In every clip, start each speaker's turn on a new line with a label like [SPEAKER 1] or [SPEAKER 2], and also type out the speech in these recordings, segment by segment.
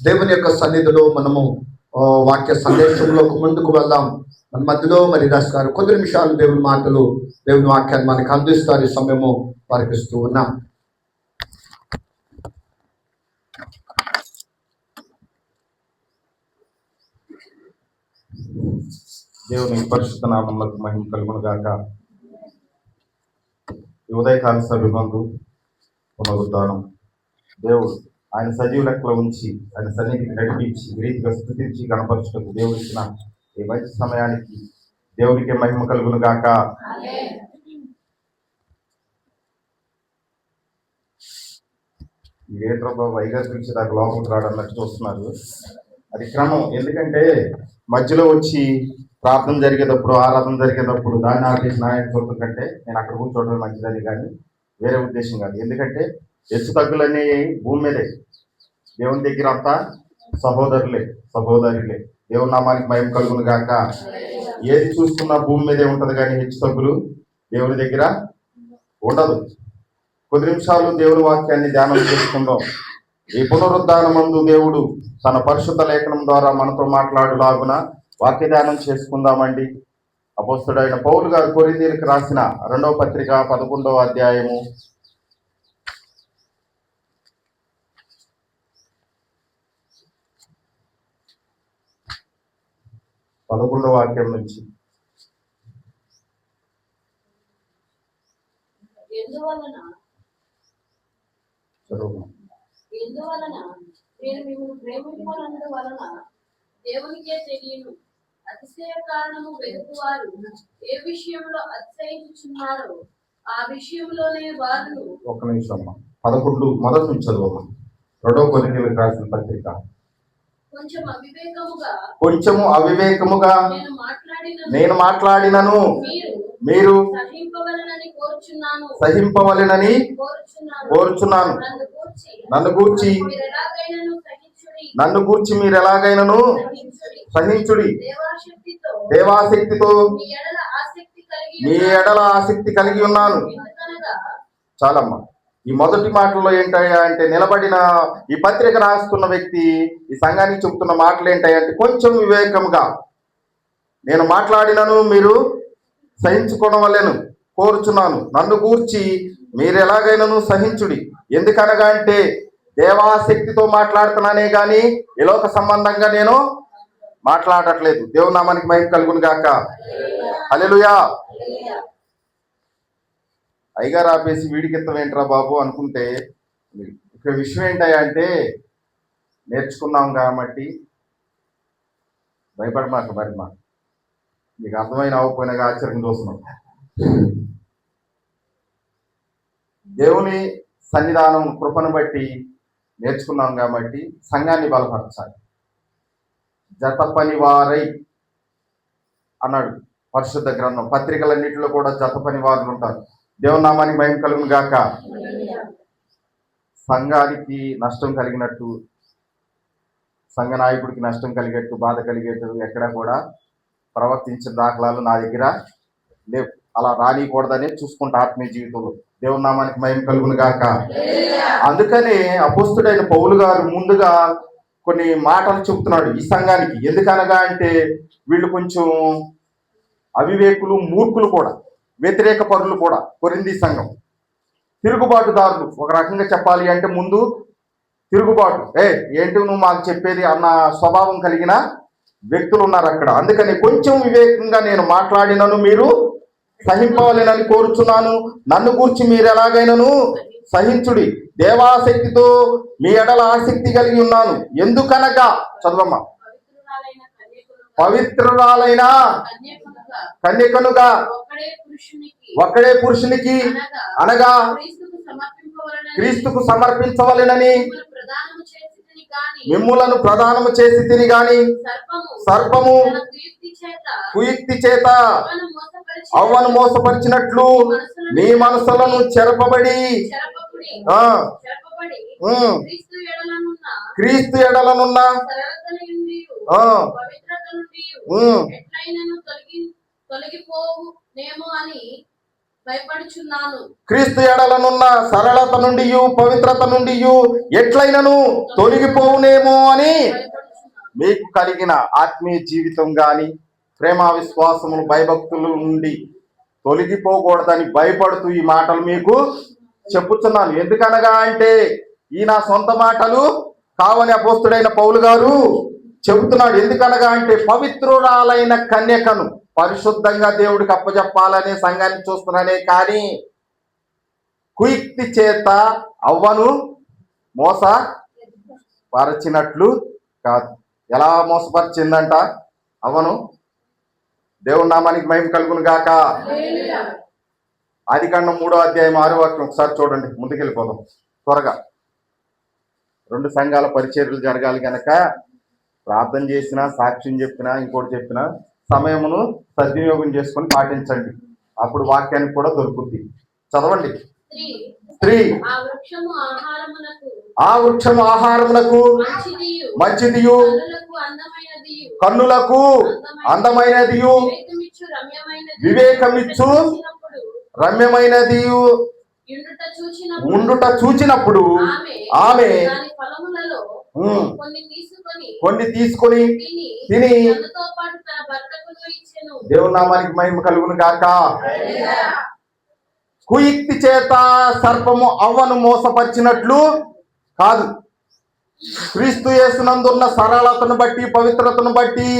[SPEAKER 1] దేవుని యొక్క సన్నిధిలో మనము వాక్య సందేశంలో ముందుకు వెళ్దాం. మన మధ్యలో మరి దాస్ గారు కొద్ది నిమిషాలు దేవుని మాటలు, దేవుని వాక్యాన్ని మనకు అందిస్తారు. ఈ సమయము వారికి ఇస్తూ ఉన్నాం.
[SPEAKER 2] దేవుని పరిశుద్ధ నామములకు మహిమ కలుగును గాక. ఈ ఉదయకాల సభ్యులందు పునరుద్ధానం దేవుడు ఆయన సజీవ లెక్కలో ఉంచి ఆయన సన్నిధికి నడిపించి రీతిగా స్థుతించి గణపరచుటకు దేవుడు ఇచ్చిన ఈ మంచి సమయానికి దేవుడికి మహిమ కలుగును గాక. ఏంట్రో బాబు వైగారు పిలిచి దాకా లోపలికి రావడం చూస్తున్నారు. అది క్రమం. ఎందుకంటే మధ్యలో వచ్చి ప్రార్థన జరిగేటప్పుడు, ఆరాధన జరిగేటప్పుడు దాన్ని ఆపేసి నాయన చూడటం కంటే నేను అక్కడ కూర్చోవడం మంచిదని, కానీ వేరే ఉద్దేశం కాదు. ఎందుకంటే హెచ్చు తగ్గులన్నీ భూమి మీదే, దేవుని దగ్గర అంతా సహోదరులే. దేవుని నామానికి మహిమ కలుగును గాక. ఏది చూసుకున్నా భూమి మీదే ఉంటది, కానీ హెచ్చు తగ్గులు దేవుని దగ్గర ఉండదు. కొద్ది నిమిషాలు దేవుని వాక్యాన్ని ధ్యానం చేసుకుందాం. ఈ పునరుద్ధానమందు దేవుడు తన పరిశుద్ధ లేఖనం ద్వారా మనతో మాట్లాడులాగున వాక్య ధ్యానం చేసుకుందామండి. అపోస్తలుడైన పౌలు గారు కొరింథీయులకు రాసిన 2వ పత్రిక 11వ అధ్యాయము 11వ వాక్యం నుంచి
[SPEAKER 3] ఎందువలన నేను మిమ్మల్ని ప్రేమింపనందు వలన దేవునికే తెలియను అతిశయ కారణము వెతుకువారు ఏ విషయంలో అతిశయించుచున్నారో ఆ విషయంలోనే వారు.
[SPEAKER 2] ఒక్క నిమిషం అమ్మా, 11 మొదటి నుంచి చదువమ్మా. 2వ కొరింథీయులకు రాసిన పత్రిక. కొంచెము అవివేకముగా నేను మాట్లాడినను మీరు సహింపవలెనని కోరుచున్నాను. నన్ను గూర్చి మీరు ఎలాగైనను సహించుడి. దేవాశక్తితో మీ ఎడల ఆసక్తి కలిగి ఉన్నాను. చాలమ్మా. ఈ మొదటి మాటల్లో ఏంటయ్యా అంటే, నిలబడిన ఈ పత్రిక రాస్తున్న వ్యక్తి ఈ సంఘానికి చెబుతున్న మాటలు ఏంటయ్యా అంటే, కొంచెం వివేకముగా నేను మాట్లాడినను మీరు సహించుకోవడం వల్లేను కోరుచున్నాను. నన్ను గూర్చి మీరు ఎలాగైనాను సహించుడి. ఎందుకనగా అంటే దేవాశక్తితో మాట్లాడుతున్నానే కానీ ఈ లోక సంబంధంగా నేను మాట్లాడట్లేదు. దేవుని నామానికి మహిమ కలుగును గాక. హల్లెలూయా. అయ్యగారు ఆపేసి వీడికిత్తం ఏంట్రా బాబు అనుకుంటే, ఇక విషయం ఏంటయ్యా అంటే, నేర్చుకున్నాం కాబట్టి భయపడమాక. మరి మీకు అర్థమైన అవ్వకపోయినాగా ఆశ్చర్యం చూస్తున్నాం. దేవుని సన్నిధానం కృపను బట్టి నేర్చుకున్నాం కాబట్టి సంఘాన్ని బలపరచాలి. జత పని వారై అన్నాడు పరిశుద్ధ గ్రంథం. పత్రికలన్నింటిలో కూడా జత పని వారులు ఉంటారు. దేవుని నామానికి మహిమ కలుగును గాక. సంఘానికి నష్టం కలిగినట్టు, సంఘ నాయకుడికి నష్టం కలిగేట్టు, బాధ కలిగేట్టు ఎక్కడ కూడా ప్రవర్తించిన దాఖలాలు నా దగ్గర లేవు. అలా రానికూడదని చూసుకుంటా ఆత్మీయ జీవితంలో. దేవుని నామానికి మహిమ కలుగును గాక. అందుకనే అపోస్తుడైన పౌలు గారు ముందుగా కొన్ని మాటలు చెబుతున్నాడు ఈ సంఘానికి. ఎందుకనగా అంటే వీళ్ళు కొంచెం అవివేకులు, మూర్ఖులు కూడా, వ్యతిరేక పరులు కూడా. కొరింథీ సంఘం తిరుగుబాటుదారులు. ఒక రకంగా చెప్పాలి అంటే ముందు తిరుగుబాటు. ఏంటి నువ్వు మాకు చెప్పేది అన్న స్వభావం కలిగిన వ్యక్తులు ఉన్నారు అక్కడ. అందుకని కొంచెం వివేకంగా నేను మాట్లాడినను మీరు సహింపవలెనని కోరుచున్నాను. నన్ను గూర్చి మీరు ఎలాగైనాను సహించుడి. దేవాశక్తితో మీ ఎడల ఆసక్తి కలిగి ఉన్నాను. ఎందుకనగా చదవమ్మా. పవిత్రురాలైన కన్యకనుగా ఒక్కడే పురుషునికి అనగా క్రీస్తుకు సమర్పించవలెనని మిమ్ములను ప్రదానము చేసి తిని గాని సర్పము కుయుక్తి చేత అవ్వను మోసపరిచినట్లు మీ మనసులను చెరపబడి క్రీస్తు ఎడలనున్న
[SPEAKER 3] భయపడుచున్నాను.
[SPEAKER 2] క్రీస్తు ఎడలనున్న సరళత నుండి పవిత్రత నుండి ఎట్లయినను తొలగిపోవునేమో అని
[SPEAKER 3] భయపడుచున్నాను.
[SPEAKER 2] మీకు కలిగిన ఆత్మీయ జీవితం గాని ప్రేమ విశ్వాసములు భయభక్తుల నుండి తొలగిపోకూడదని భయపడుతూ ఈ మాటలు మీకు చెప్పుతున్నాను. ఎందుకనగా అంటే ఈ నా సొంత మాటలు కావని అపోస్తుడైన పౌలు గారు చెబుతున్నాడు. ఎందుకనగా అంటే పవిత్రురాలైన కన్యకను పరిశుద్ధంగా దేవుడికి అప్పచెప్పాలనే సంఘాన్ని చూస్తున్నానే కానీ కుయుక్తి చేత అవ్వను మోసపరచినట్లు కాదు. ఎలా మోసపరిచిందంట అవ్వను? దేవుని నామానికి మహిమ కలుగును గాక. ఆదికాండం 3వ అధ్యాయం 6వ వాక్యం ఒకసారి చూడండి. ముందుకెళ్ళిపోదాం త్వరగా. 2 సంఘాల పరిచర్యలు జరగాలి కనుక ప్రార్థన చేసినా సాక్ష్యం చెప్పినా ఇంకోటి చెప్పినా సమయమును సద్వినియోగం చేసుకొని పాటించండి. అప్పుడు వాక్యానికి కూడా దొరుకుద్ది. చదవండి. స్త్రీ
[SPEAKER 3] ఆ వృక్షము
[SPEAKER 2] ఆహారమునకు మంచిదియు కన్నులకు అందమైనదియు వివేకమిచ్చు రమ్యమైనదియు ఉండుట చూచినప్పుడు ఆమె కొన్ని తీసుకొని తిని దేవుని నామానికి మహిమ కలుగును గాక. కుయుక్తి చేత సర్పము అవ్వను మోసపరిచినట్లు కాదు. క్రీస్తు యేసునందున్న సరళతను బట్టి పవిత్రతను బట్టి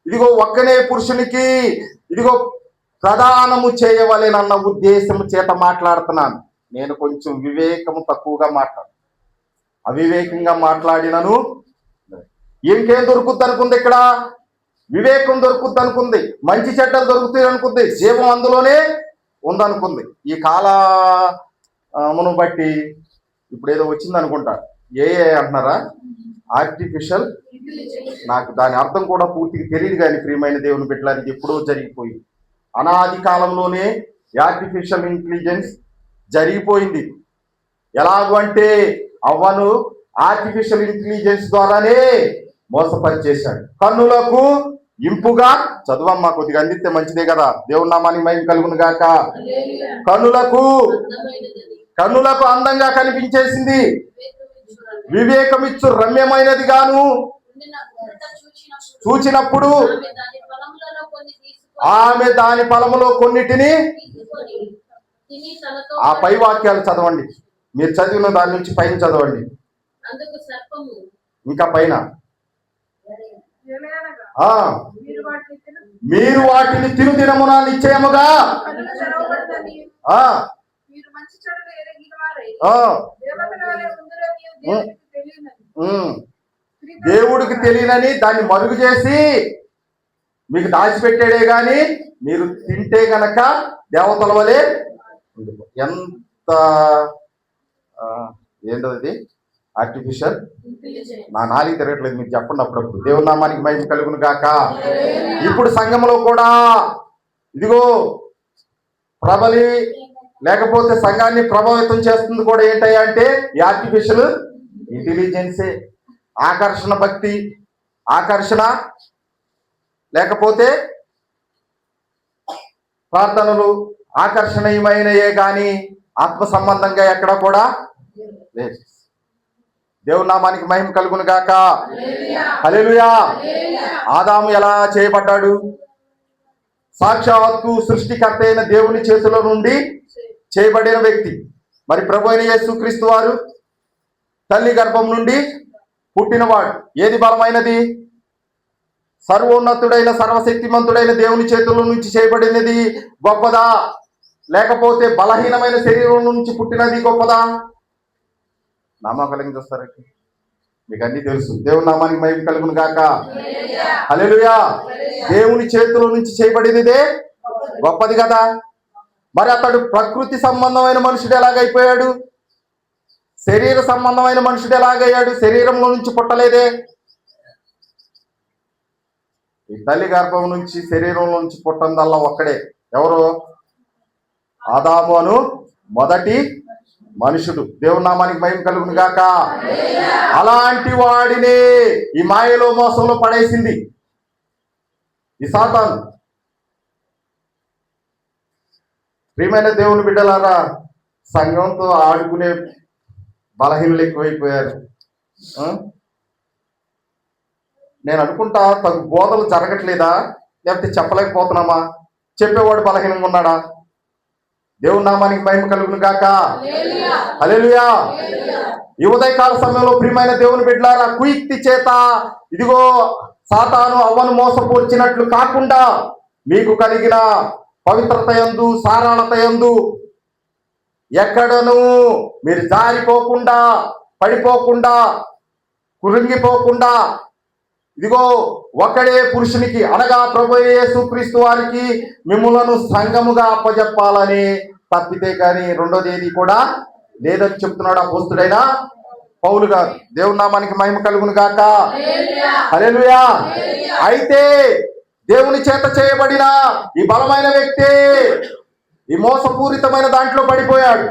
[SPEAKER 2] ఇదిగో ఒక్కనే పురుషునికి ఇదిగో ప్రదానము చేయవలెనన్న ఉద్దేశము చేత మాట్లాడుతున్నాను. నేను కొంచెం వివేకము తక్కువగా అవివేకంగా మాట్లాడినను ఇంకేం దొరుకుద్ది అనుకుంది? ఇక్కడ వివేకం దొరుకుద్ది అనుకుంది, మంచి చెడ్డలు దొరుకుతాయి అనుకుంది, జీవం అందులోనే ఉందనుకుంది. ఈ కాలమును బట్టి ఇప్పుడు ఏదో వచ్చింది అనుకుంటా, ఏఐ అంటున్నారా, ఆర్టిఫిషియల్. నాకు దాని అర్థం కూడా పూర్తిగా తెలియదు కానీ ప్రియమైన దేవుని బిడ్డలానికి ఎప్పుడో జరిగిపోయింది. అనాది కాలంలోనే ఆర్టిఫిషియల్ ఇంటెలిజెన్స్ జరిగిపోయింది. ఎలాగూ అంటే అవ్వను ఆర్టిఫిషియల్ ఇంటెలిజెన్స్ ద్వారానే మోసపరిచేశాడు. కన్నులకు ఇంపుగా, చదువమ్మా కొద్దిగా అందిస్తే మంచిదే కదా. దేవుని నామానికి మహిమ కలుగును గాక. కన్నులకు అందంగా కనిపించేసింది, వివేకమిచ్చు రమ్యమైనది గాను చూచినప్పుడు ఆమె దాని ఫలములో కొన్నిటిని. ఆ పై వాక్యాలు చదవండి, మీరు చదివిన దాని నుంచి పైన చదవండి. ఇంకా పైన మీరు వాటిని తిను దినమున నిశ్చయముగా దేవుడికి తెలియనని దాన్ని మరుగు చేసి మీకు దాచిపెట్టాడే గాని మీరు తింటే గనక దేవతల వలె. ఎంత ఏంటది ఆర్టిఫిషియల్? నా నాలుగు తిరగట్లేదు, మీరు చెప్పండి అప్పుడప్పుడు. దేవుని నామానికి మహిమ కలుగును గాక. ఇప్పుడు సంఘంలో కూడా ఇదిగో ప్రబలి లేకపోతే సంఘాన్ని ప్రభావితం చేస్తుంది కూడా ఏంటయ్యా అంటే ఈ ఆర్టిఫిషియల్ ఇంటెలిజెన్సే. ఆకర్షణ భక్తి, ఆకర్షణ లేకపోతే ప్రార్థనలు ఆకర్షణీయమైనయే కానీ ఆత్మ సంబంధంగా ఎక్కడ కూడా లేదు. దేవుని నామానికి మహిమ కలుగును గాక. హల్లెలూయా. ఆదాము ఎలా చేయబడ్డాడు? సాక్షాత్తు సృష్టికర్త అయిన దేవుని చేతిలో నుండి చేయబడిన వ్యక్తి. మరి ప్రభు అయిన యేసుక్రీస్తు వారు తల్లి గర్భం నుండి పుట్టినవాడు. ఏది బలమైనది? సర్వోన్నతుడైన సర్వశక్తిమంతుడైన దేవుని చేతుల నుంచి చేయబడినది గొప్పదా, లేకపోతే బలహీనమైన శరీరం నుంచి పుట్టినది గొప్పదా? నామకలింగ్ చూస్తారండి, మీకు అన్ని తెలుసు. దేవుని నామానికి మహిమ కలుగును గాక. హల్లెలూయా. దేవుని చేతుల నుంచి చేయబడినదే గొప్పది కదా. మరి అతడు ప్రకృతి సంబంధమైన మనుషుడు ఎలాగైపోయాడు? శరీర సంబంధమైన మనుషుడు ఎలాగయ్యాడు? శరీరంలో నుంచి పుట్టలేదే. ఈ తల్లి గర్భం నుంచి శరీరంలో నుంచి పుట్టందల్లా ఒక్కడే. ఎవరు? ఆదాము అను మొదటి మనుషుడు. దేవుని నామానికి మహిమ కలుగును గాక. అలాంటి వాడిని ఈ మాయలో మోసంలో పడేసింది ఈ సాతాను. ప్రియమైన దేవుని బిడ్డలారా, సంఘంతో ఆడుకునే బలహీనలు ఎక్కువైపోయారు. ఆ? నేను అనుకుంటా తగు బోధలు జరగట్లేదా, లేకపోతే చెప్పలేకపోతున్నామా? చెప్పేవాడు బలహీనంగా ఉన్నాడా? దేవుని నామానికి మహిమ కలుగును గాక. హల్లెలూయా. ఈ ఉదయకాల సమయంలో ప్రియమైన దేవుని బిడ్డలారా, కుయుక్తి చేత ఇదిగో సాతాను అవ్వను మోసపూర్చినట్లు కాకుండా మీకు కలిగిన పవిత్రత యందు, సారాళత యందు ఎక్కడను మీరు జారిపోకుండా, పడిపోకుండా, కురింగిపోకుండా, ఇదిగో ఒక్కడే పురుషునికి అనగా ప్రభువైన యేసుక్రీస్తు వారికి మిమ్ములను సంఘముగా అప్పజెప్పాలని తప్పితే కానీ రెండోది ఏది కూడా లేదని చెప్తున్నాడు అపోస్తుడైన పౌలు గారు. దేవుని నామానికి మహిమ కలుగును గాక. హల్లెలూయా. అయితే దేవుని చేత చేయబడిన ఈ బలమైన వ్యక్తి ఈ మోసపూరితమైన దాంట్లో పడిపోయాడు.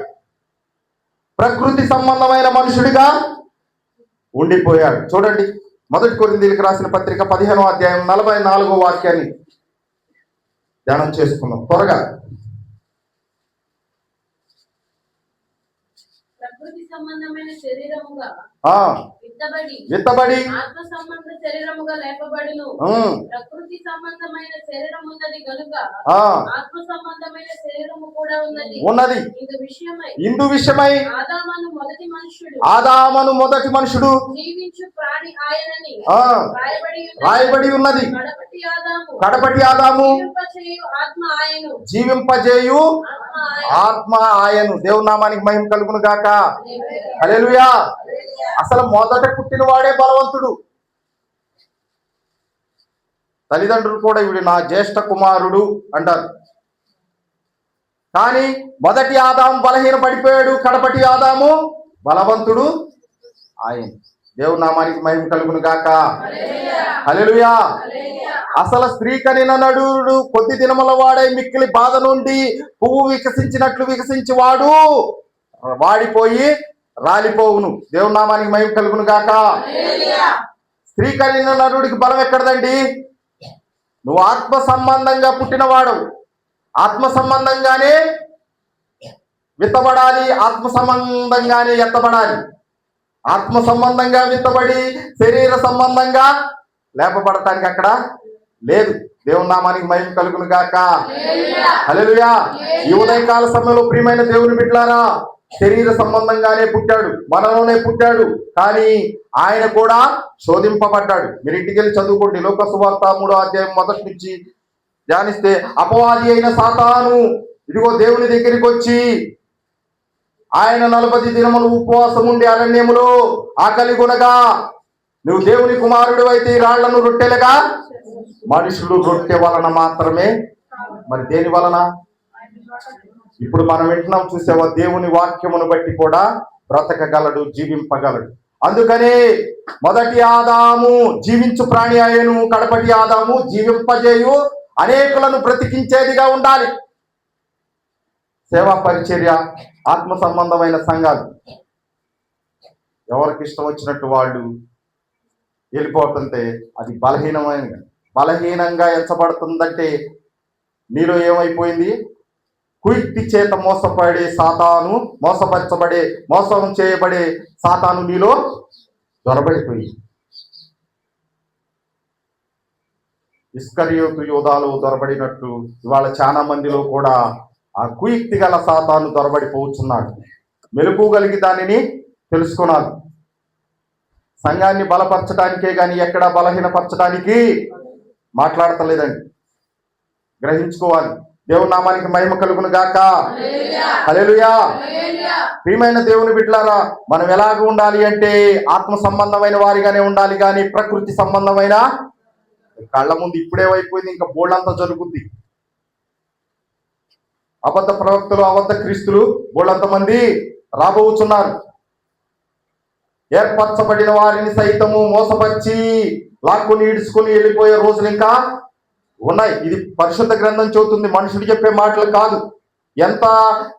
[SPEAKER 2] ప్రకృతి సంబంధమైన మనుషుడిగా ఉండిపోయాడు. చూడండి, 1 కొరింథీయులకు రాసిన పత్రిక 15వ అధ్యాయం 44వ వాక్యాన్ని ధ్యానం చేసుకుందాం త్వరగా.
[SPEAKER 3] ప్రకృతి సంబంధమైన శరీరముగా
[SPEAKER 2] విత్తబడి
[SPEAKER 3] ఆత్మ సంబంధ శరీరముగా లేపబడును. ప్రకృతి సంబంధమైన శరీరం ఉన్నది కనుక ఆత్మ సంబంధమైన శరీరము కూడా ఉన్నది. ఇందు విషయమై ఆదామును మొదటి మనుషుడు జీవించు ప్రాణి ఆయనని రాయబడి ఉన్నది. కడపటి ఆదాము జీవింపజేయు ఆత్మ ఆయను. దేవుని నామానికి మహిమ కలుగును గాక. హల్లెలూయా. అసలు మొదట పుట్టిన వాడే బలవంతుడు. తల్లిదండ్రులు కూడా ఇవిడు నా జ్యేష్ఠ కుమారుడు అంటారు. కానీ మొదటి ఆదాము బలహీన పడిపోయాడు, కడపటి ఆదాము బలవంతుడు ఆయన. దేవుని నామానికి మహిమ కలుగును గాక. హల్లెలూయా. అసలు స్త్రీ కనిన నడుడు కొద్ది దినముల వాడై మిక్కిలి బాధ నుండి పువ్వు వికసించినట్లు వికసించి వాడు వాడిపోయి రాలిపోవును. దేవుని నామానికి మహిమ కలుగును గాక. స్త్రీ కలిగిన నరుడికి బలం ఎక్కడదండి? నువ్వు ఆత్మ సంబంధంగా పుట్టినవాడు. ఆత్మ సంబంధంగానే విత్తబడాలి, ఆత్మ సంబంధంగానే ఎత్తబడాలి. ఆత్మ సంబంధంగా విత్తబడి శరీర సంబంధంగా లేపబడటానికి అక్కడ లేదు. దేవుని నామానికి మహిమ కలుగును గాక. హల్లెలూయా. ఈ ఉదయకాల సమయంలో ప్రియమైన దేవుని బిడ్డలారా, శరీర సంబంధంగానే పుట్టాడు, మనలోనే పుట్టాడు, కానీ ఆయన కూడా శోధింపబడ్డాడు. మీరు ఇంటికి వెళ్ళి చదువుకోండి. లోక సువార్త 3వ అధ్యాయం 1 నుంచి ధ్యానిస్తే, అపవాది అయిన సాతాను ఇదిగో దేవుని దగ్గరికి వచ్చి ఆయన 40 దినములు ఉపవాసం ఉండి అరణ్యములో ఆకలి కొనగా, నువ్వు దేవుని కుమారుడు అయితే ఈ రాళ్లను రొట్టెలుగా, మనుషులు రొట్టె వలన మాత్రమే, మరి దేని వలన? ఇప్పుడు మనం వింటున్నాం, చూసావా? దేవుని వాక్యమును బట్టి కూడా బ్రతకగలడు, జీవింపగలడు. అందుకనే మొదటి ఆదాము జీవించు ప్రాణి ఆయను, కడపటి ఆదాము జీవింపజేయు అనేకులను బ్రతికించేదిగా ఉండాలి. సేవా పరిచర్య, ఆత్మ సంబంధమైన సంఘాలు ఎవరికి ఇష్టం వచ్చినట్టు వాళ్ళు వెళ్ళిపోతుంటే అది బలహీనంగా ఎంచబడుతుందంటే నీలో ఏమైపోయింది? కుయుక్తి చేత మోసపడే సాతాను, మోసం చేయబడే సాతాను నీలో దొరబడిపోయింది. ఇస్కరియోతు యోధాలో దొరబడినట్టు ఇవాళ చాలా మందిలో కూడా ఆ కుయుక్తి గల సాతాను దొరబడిపోతున్నాడు. మెలకువగలిగి దానిని తెలుసుకున్నాడు. సంఘాన్ని బలపరచడానికే కానీ ఎక్కడా బలహీనపరచడానికి మాట్లాడతలేదండి. గ్రహించుకోవాలి. దేవుని నామానికి మహిమ కలుగును గాక. హల్లెలూయా. ప్రియమైన దేవుని బిడ్డలారా, మనం ఎలాగ ఉండాలి అంటే ఆత్మ సంబంధమైన వారిగానే ఉండాలి, కానీ ప్రకృతి సంబంధమైన కళ్ళ ముందు ఇప్పుడేమైపోయింది, ఇంకా బోళ్ళంతా జరుగుద్ది. అబద్ధ ప్రవక్తలు, అబద్ధ క్రీస్తులు బోళ్ళంత మంది రాబోతున్నారు. ఏర్పరచబడిన వారిని సైతము మోసపరిచి లాక్కుని ఈడ్చుకుని వెళ్ళిపోయే రోజులు ఇంకా ఉన్నాయి. ఇది పరిశుద్ధ గ్రంథం చెబుతుంది, మనుషుడు చెప్పే మాటలు కాదు. ఎంత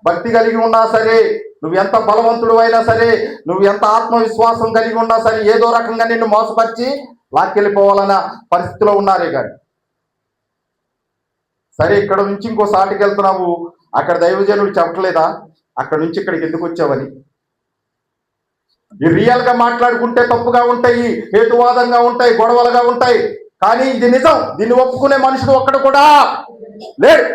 [SPEAKER 3] భక్తి కలిగి ఉన్నా సరే, నువ్వు ఎంత బలవంతుడు అయినా సరే, నువ్వు ఎంత ఆత్మవిశ్వాసం కలిగి ఉన్నా సరే, ఏదో రకంగా నిన్ను మోసపరిచి లాక్కెళ్ళిపోవాలన్న పరిస్థితిలో ఉన్నారే కానీ. సరే, ఇక్కడ నుంచి ఇంకో సాటికి వెళ్తున్నావు, అక్కడ దైవజనుడు చెప్పట్లేదా అక్కడ నుంచి ఇక్కడికి ఎందుకు వచ్చావని? ఈ రియల్ గా మాట్లాడుకుంటే తప్పుగా ఉంటాయి, హేతువాదంగా ఉంటాయి, గొడవలుగా ఉంటాయి. కానీ ఇది నిజం. దీన్ని ఒప్పుకునే మనుషుడు ఒక్కడు కూడా లేడు.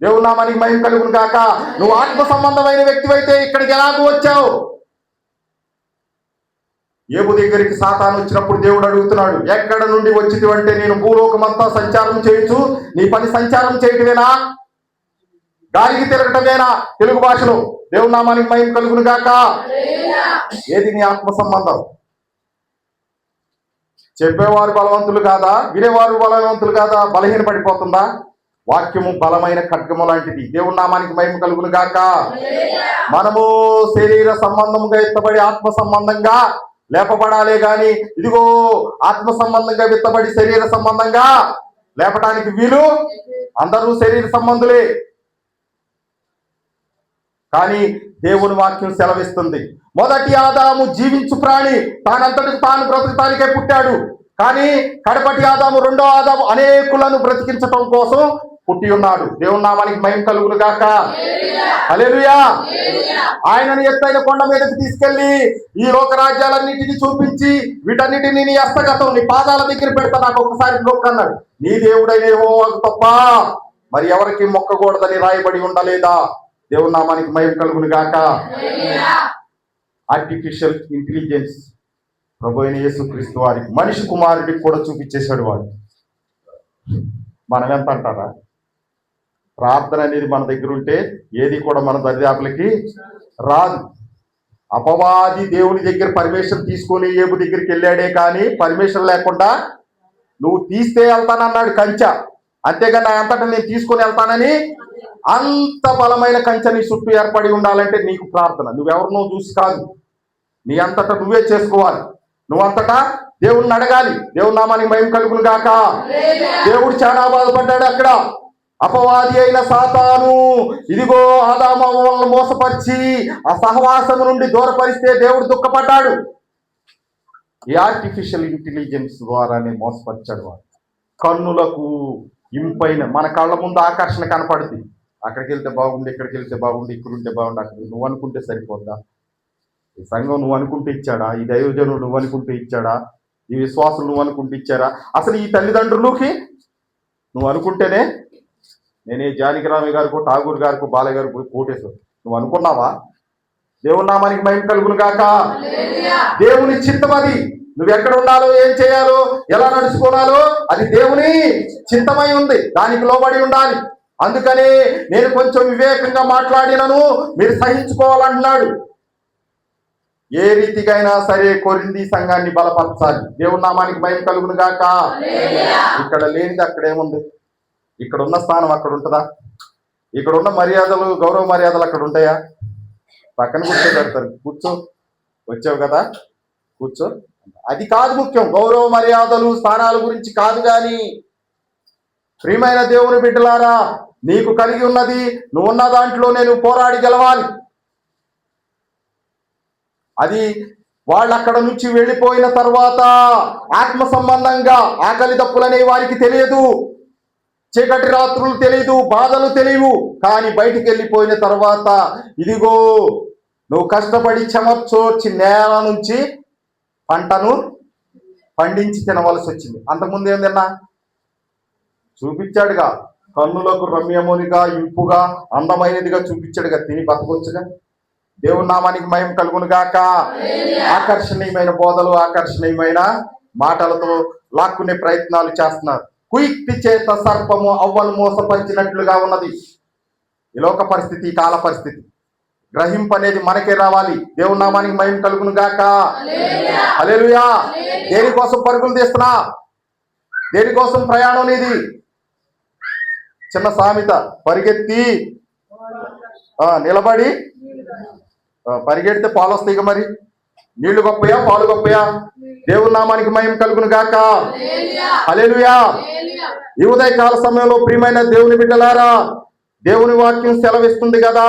[SPEAKER 3] దేవుని నామానికి మహిమ కలుగును గాక. నువ్వు ఆత్మ సంబంధమైన వ్యక్తివైతే ఇక్కడికి ఎలాగూ వచ్చావు? ఏబు దగ్గరికి సాతాను వచ్చినప్పుడు దేవుడు అడుగుతున్నాడు, ఎక్కడ నుండి వచ్చింది అంటే, నేను భూలోకమంతా సంచారం చేయొచ్చు, నీ పని సంచారం చేయటమేనా, గాలికి తిరగటమేనా? తెలుగు భాషలో దేవుని నామానికి మహిమ కలుగును గాక. ఏది నీ ఆత్మ సంబంధం? చెప్పేవారు బలవంతులు కాదా? వినేవారు బలవంతులు కాదా? బలహీన పడిపోతుందా? వాక్యము బలమైన ఖడ్గము లాంటిది. దేవుని నామానికి మహిమ కలుగును గాక. మనము శరీర సంబంధంగా ఎత్తబడి ఆత్మ సంబంధంగా లేపబడాలే గాని, ఇదిగో ఆత్మ సంబంధంగా విత్తబడి శరీర సంబంధంగా లేపడానికి వీలు. అందరూ శరీర సంబంధులే. కానీ దేవుని వాక్యం సెలవిస్తుంది, మొదటి ఆదాము జీవించు ప్రాణి, తానంతటికి తాను బ్రతకటానికే పుట్టాడు. కానీ కడపటి ఆదాము, రెండో ఆదాము అనేకులను బ్రతికించటం కోసం పుట్టి ఉన్నాడు. దేవుని నామానికి మహిమ కలుగును గాక. హల్లెలూయా. ఆయనను ఎత్తైన కొండ మీదకి తీసుకెళ్లి ఈ లోక రాజ్యాలన్నిటిని చూపించి, వీటన్నిటిని నీ హస్తగతం, నీ పాదాల దగ్గర పెడతా, నాకు ఒకసారి మొక్కన్నాడు. నీ దేవుడైన యెహోవాకు తప్ప మరి ఎవరికి మొక్కకూడదని రాయబడి ఉండలేదా? దేవుని నామానికి మహిమ కలుగును గాక. ఆర్టిఫిషియల్ ఇంటెలిజెన్స్ ప్రభు అయిన యేసుక్రీస్తు వారికి, మనిషి కుమారుడికి కూడా చూపించేశాడు వాడు. మనం ఎంత అంటారా? ప్రార్థన అనేది మన దగ్గర ఉంటే ఏది కూడా మన దరిదాపులకి రాదు. అపవాది దేవుని దగ్గర పర్మిషన్ తీసుకొని ఏబు దగ్గరికి వెళ్ళాడే కానీ పర్మిషన్ లేకుండా నువ్వు తీస్తే వెళ్తానన్నాడు కంచె. అంతేగాని నా అంతటా నేను తీసుకొని వెళ్తానని, అంత బలమైన కంచె నీ చుట్టూ ఏర్పడి ఉండాలంటే నీకు ప్రార్థన. నువ్వెవరినో చూసి కాదు, నీ అంతటా నువ్వే చేసుకోవాలి. నువ్వంతటా దేవుణ్ణి అడగాలి. దేవుని నామానికి మహిమ కలుగును గాక. దేవుడు చాలా బాధపడ్డాడు అక్కడ. అపవాది అయిన సాతాను ఇదిగో ఆదాము అవ్వలను మోసపరిచి ఆ సహవాసము నుండి దూరపరిస్తే దేవుడు దుఃఖపడ్డాడు. ఈ ఆర్టిఫిషియల్ ఇంటెలిజెన్స్ ద్వారానే మోసపరిచాడు వాడు. కన్నులకు ఇంపైన, మన కళ్ళ ముందు ఆకర్షణ కనపడుతుంది. అక్కడికి వెళ్తే బాగుంది, ఇక్కడికి వెళ్తే బాగుంది, ఇక్కడ ఉంటే బాగుంది. అక్కడ నువ్వు అనుకుంటే సరిపోద్దా? ఈ సంఘం నువ్వు అనుకుంటే ఇచ్చాడా? ఈ దైవజనుడు నువ్వు అనుకుంటే ఇచ్చాడా? ఈ విశ్వాసులు నువ్వు అనుకుంటే ఇచ్చారా? అసలు ఈ తల్లిదండ్రులకి నువ్వు అనుకుంటేనే, నేనే జానకిరామి గారికో, ఠాగూర్ గారికో, బాలయ్య గారికి కోటేశ్వరు, నువ్వు అనుకున్నావా? దేవుని నామానికి మహిమ కలుగును గాక. దేవుని చిత్తం అది. నువ్వు ఎక్కడ ఉండాలో, ఏం చేయాలో, ఎలా నడుచుకోవాలో అది దేవుని చిత్తమై ఉంది. దానికి లోబడి ఉండాలి. అందుకని నేను కొంచెం వివేకంగా మాట్లాడినను మీరు సహించుకోవాలంటున్నాడు. ఏ రీతికైనా సరే కొరింథీ సంఘాన్ని బలపరచాలి. దేవుని నామానికి మహిమ కలుగును గాక. ఇక్కడ లేనిది అక్కడ ఏముంది? ఇక్కడ ఉన్న స్థానం అక్కడ ఉంటుందా? ఇక్కడ ఉన్న మర్యాదలు, గౌరవ మర్యాదలు అక్కడ ఉంటాయా? పక్కన కూర్చోబెడతారు, కూర్చో, వచ్చావు కదా కూర్చో. అది కాదు ముఖ్యం. గౌరవ మర్యాదలు, స్థానాల గురించి కాదు. కానీ ప్రియమైన దేవుని బిడ్డలారా, నీకు కలిగి ఉన్నది, నువ్వున్న దాంట్లో నేను పోరాడి గెలవాలి. అది వాళ్ళు అక్కడ నుంచి వెళ్ళిపోయిన తర్వాత ఆత్మ సంబంధంగా ఆకలి దప్పులనే వారికి తెలియదు, చీకటి రాత్రులు తెలియదు, బాధలు తెలియవు. కానీ బయటికి వెళ్ళిపోయిన తర్వాత ఇదిగో నువ్వు కష్టపడి చెమర్చోర్చి నేల నుంచి పంటను పండించి తినవలసి వచ్చింది. అంతకుముందు ఏం తిన్నా? చూపించాడుగా, కన్నులకు రమ్యమునిగా, ఇంపుగా, అందమైనదిగా చూపించాడుగా, తిని బతకొచ్చుగా. దేవుని నామానికి మహిమ కలుగును గాక. ఆకర్షణీయమైన బోధలు, ఆకర్షణీయమైన మాటలతో లాక్కునే ప్రయత్నాలు చేస్తున్నారు. కుయుక్తి చేత సర్పము అవ్వను మోసపరిచినట్లుగా ఉన్నది ఈ లోక పరిస్థితి, కాల పరిస్థితి. గ్రహింపు అనేది మనకే రావాలి. దేవుని నామానికి మహిమ కలుగును గాక. హల్లెలూయా. దేనికోసం పరుగులు తీస్తున్నా? దేనికోసం ప్రయాణం నీది? చిన్న సామెత, పరిగెత్తి నిలబడి పరిగెడితే పాలు వస్తాయి. మరి నీళ్లు గొప్పయా, పాలు గొప్పయా? దేవుని నామానికి మహిమ కలుగును గాక. హల్లెలూయా. ఈ ఉదయకాల సమయంలో ప్రియమైన దేవుని బిడ్డలారా, దేవుని వాక్యం సెలవిస్తుంది కదా,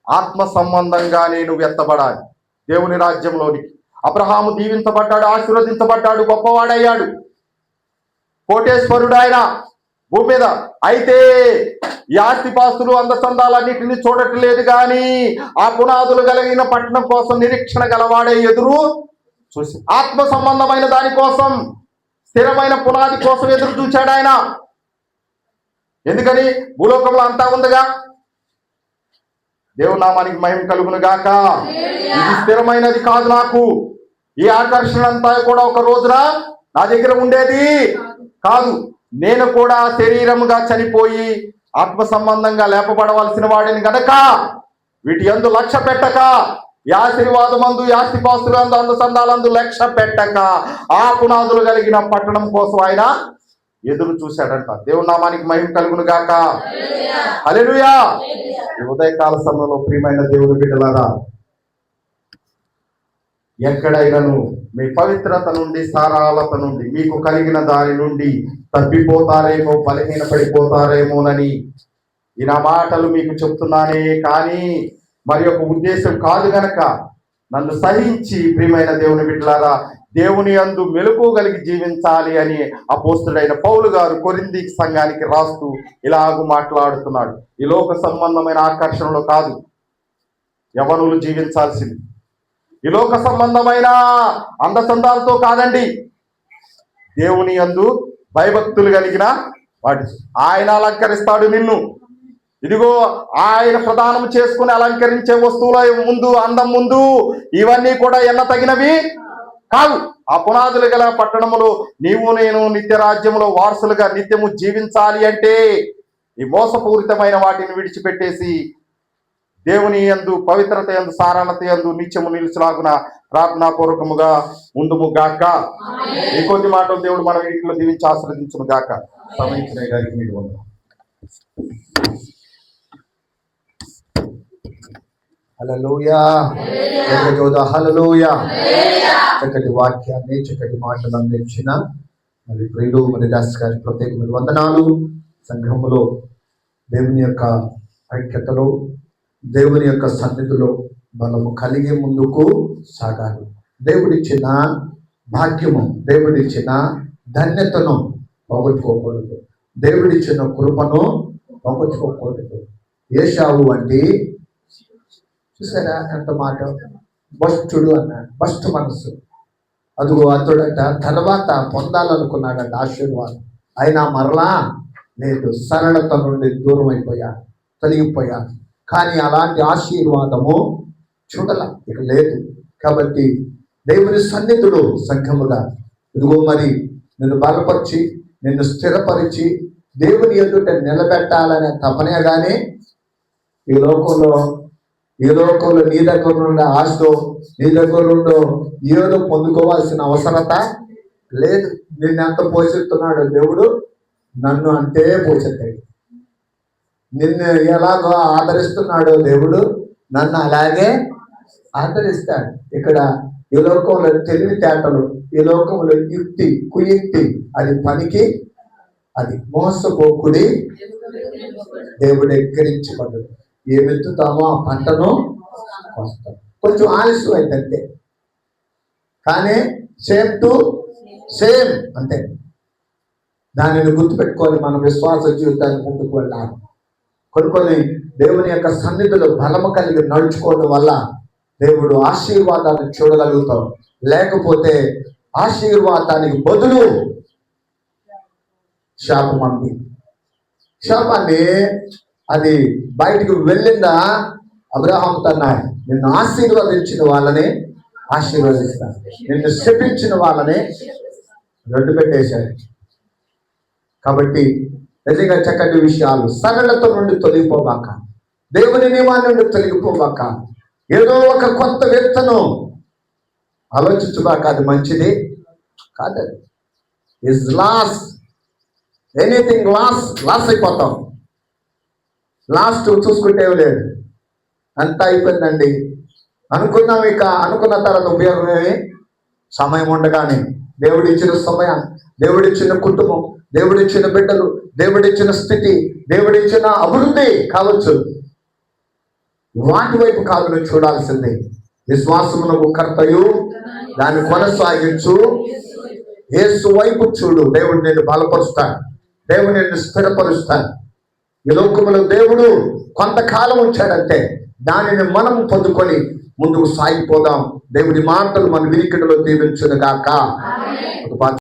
[SPEAKER 3] ఆత్మ సంబంధంగా నేను ఎత్తబడాలి దేవుని రాజ్యంలోనికి. అబ్రహాము దీవించబడ్డాడు, ఆశీర్వదించబడ్డాడు, గొప్పవాడయ్యాడు, కోటేశ్వరుడు ఆయన. భూమి మీద. అయితే ఈ ఆస్తిపాస్తులు అందచందాలన్నిటిని చూడట్లేదు కానీ ఆ పునాదులు కలిగిన పట్టణం కోసం నిరీక్షణ గలవాడే ఎదురు చూసి, ఆత్మ సంబంధమైన దాని కోసం, స్థిరమైన పునాది కోసం ఎదురు చూశాడు ఆయన. ఎందుకని? భూలోకంలో అంతా ఉందిగా. దేవుని నామానికి మహిమ కలుగును గాక. ఇది స్థిరమైనది కాదు. నాకు ఈ ఆకర్షణ అంతా కూడా ఒక రోజున నా దగ్గర ఉండేది కాదు. నేను కూడా శరీరముగా చనిపోయి ఆత్మ సంబంధంగా లేపబడవలసిన వాడిని గనక వీటి యందు లక్ష్య పెట్టక, ఈ ఆశీర్వాదమందు, ఈ ఆస్తిపాస్తులందు, అందచందాలందు లక్ష్య పెట్టక ఆ పునాదులు కలిగిన పట్టణం కోసం ఆయన ఎదురు చూశాడంట. దేవుని నామానికి మహిమ కలుగును గాక. హల్లెలూయా. ఈ ఉదయకాల సమయంలో ప్రియమైన దేవుని బిడ్డలారా, ఎక్కడైనాను మీ పవిత్రత నుండి, సారాలత నుండి, మీకు కలిగిన దాని నుండి తప్పిపోతారేమో, బలహీనపడిపోతారేమోనని ఈ నా మాటలు మీకు చెప్తున్నానే కానీ మరి ఒక ఉద్దేశం కాదు గనక నన్ను సహించి ప్రియమైన దేవుని బిడ్డలారా, దేవుని యందు మెలకువగలిగి జీవించాలి అని అపోస్తుడైన పౌలు గారు కొరింథీ సంఘానికి రాస్తూ ఇలాగూ మాట్లాడుతున్నాడు. ఈ లోక సంబంధమైన ఆకర్షణలో కాదు యవనులు జీవించాల్సింది, ఈ లోక సంబంధమైన అందచందాలతో కాదండి. దేవుని యందు భయభక్తులు కలిగిన వాటి ఆయన అలంకరిస్తాడు నిన్ను. ఇదిగో ఆయన ప్రదానం చేసుకుని అలంకరించే వస్తువుల ముందు, అందం ముందు ఇవన్నీ కూడా ఎన్న తగినవి కాదు. ఆ పునాదులు గల పట్టణములో నీవు నేను నిత్య రాజ్యములో వారసులుగా నిత్యము జీవించాలి అంటే ఈ మోసపూరితమైన వాటిని విడిచిపెట్టేసి దేవుని యందు, పవిత్రత యందు, సారాలత యందు నిత్యము నిలిచిలాగున ప్రార్థనాపూర్వకముగా ఉండుము గాక. ఈ కొద్ది మాటలు దేవుడు మన వీటిలో దీవించి ఆశీర్వదించును గాక. సమయించిన గారికి మీరు వందనాలు.
[SPEAKER 1] హల్లెలూయా. హల్లెలూయా. చక్కటి వాక్యాన్ని, చక్కటి మాటలు అందించిన మరి ప్రియులు మరి దాస్ గారి ప్రత్యేకమైన వందనాలు. సంఘములో దేవుని యొక్క ఐక్యతలో, దేవుని యొక్క సన్నిధిలో మనము కలిగి ముందుకు సాగాలి. దేవుడిచ్చిన భాగ్యము, దేవుడిచ్చిన ధన్యతను పోగొట్టుకోకూడదు, దేవుడిచ్చిన కృపను పోగొట్టుకోకూడదు. ఏశావు వంటి, చూసారా ఎంత మాట, భ్రష్టుడు అన్నాడు, భ్రష్టు మనసు. అదిగో అతడట తర్వాత పొందాలనుకున్నాడట ఆశీర్వాదం, అయినా మరలా లేదు, సరళత నుండి దూరం అయిపోయాడు, తొలగిపోయాడు. కానీ అలాంటి ఆశీర్వాదము చూడాల ఇక లేదు. కాబట్టి దేవుని సన్నిధుడు సంఘముగా ఇదిగో మరి నిన్ను బలపరిచి, నిన్ను స్థిరపరిచి దేవుని ఎదుట నిలబెట్టాలనే తపనే కానీ ఈ లోకంలో నీ దగ్గర నుండి ఆశతో, నీ దగ్గర నుండి ఏదో పొందుకోవాల్సిన అవసరత లేదు. నిన్ను ఎంత పోషిస్తున్నాడు దేవుడు, నన్ను అంతే పోషిస్తాడు. నిన్ను ఎలాగో ఆదరిస్తున్నాడో దేవుడు నన్ను అలాగే ఆదరిస్తాడు. ఇక్కడ ఈ లోకంలో తెలివితేటలు, ఈ లోకంలో యుక్తి, కుయుక్తి, అది పనికి, అది మోసపోకుడి దేవుడు ఎక్కరించబడ్డాడు. ఏమెత్తుతామో ఆ పంటను కోస్తాం. కొంచెం ఆలస్యం అయితే కానీ సేమ్ టు సేమ్ అంతే. దానిని గుర్తుపెట్టుకొని మన విశ్వాస జీవితాన్ని ముందుకు వెళ్ళాలి. కొన్ని దేవుని యొక్క సన్నిధిలో బలము కలిగి నడుచుకోవడం వల్ల దేవుడు ఆశీర్వాదాన్ని చూడగలుగుతాం. లేకపోతే ఆశీర్వాదానికి బదులు శాపం అంది. శాపాన్ని అది బయటికి వెళ్ళిందా, అబ్రహాము అన్నాడు, నిన్ను ఆశీర్వదించిన వాళ్ళని ఆశీర్వదిస్తాను, నిన్ను శపించిన వాళ్ళని రెండు పెట్టేశాడు. కాబట్టి నిజంగా చక్కటి విషయాలు, సరళత నుండి తొలగిపోబాక, దేవుని నియమాన్ని నుండి తొలగిపోబాక, ఏదో ఒక కొత్త వ్యక్తను ఆలోచించుబాక. అది మంచిది కాదు. ఇస్ లాస్, ఎనీథింగ్ లాస్ అయిపోతాం. లాస్ట్ చూసుకుంటే లేదు, అంతా అయిపోయిందండి అనుకున్నాం. ఇక అనుకున్న తర్వాత ఉపయోగమేమి? సమయం ఉండగానే దేవుడిచ్చిన సమయం, దేవుడిచ్చిన కుటుంబం, దేవుడిచ్చిన బిడ్డలు, దేవుడిచ్చిన స్థితి, దేవుడిచ్చిన అభివృద్ధి కావచ్చు, వాటి వైపు కాదు నువ్వు చూడాల్సిందే. విశ్వాసమునకు కర్తయు దాన్ని కొనసాగించు యేసు వైపు చూడు. దేవుడు నిన్ను బలపరుస్తాడు, దేవుడు నిన్ను స్థిరపరుస్తాను. ఈ లోకములో దేవుడు కొంతకాలం ఉంచాడంటే దానిని మనం పొందుకొని ముందుకు సాగిపోదాం. దేవుడి మాటలు మన వినికిడిలో దీవించును గాక.